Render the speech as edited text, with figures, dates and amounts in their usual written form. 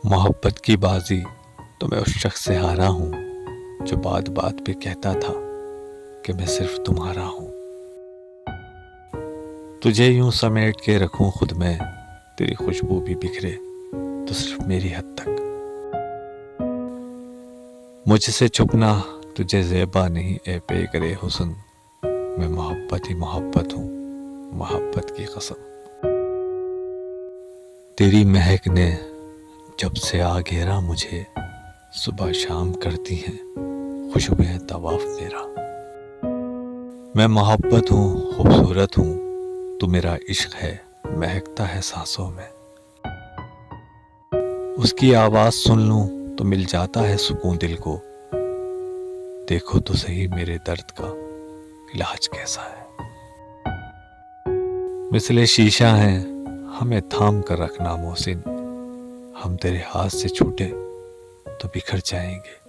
محبت کی بازی تو میں اس شخص سے ہارا ہوں جو بات بات پہ کہتا تھا کہ میں صرف تمہارا ہوں. تجھے یوں سمیٹ کے رکھوں خود میں، تیری خوشبو بھی بکھرے تو صرف میری حد تک. مجھ سے چھپنا تجھے زیبا نہیں اے بے گرے حسن، میں محبت ہی محبت ہوں، محبت کی قسم. تیری مہک نے جب سے آ گھیرا مجھے، صبح شام کرتی ہیں خوشبوئیں طواف میرا. میں محبت ہوں، خوبصورت ہوں، تو میرا عشق ہے مہکتا ہے سانسوں میں. اس کی آواز سن لوں تو مل جاتا ہے سکون دل کو. دیکھو تو صحیح میرے درد کا علاج کیسا ہے. مثل شیشہ ہیں ہمیں تھام کر رکھنا محسن، ہم تیرے ہاتھ سے چھوٹے تو بکھر جائیں گے.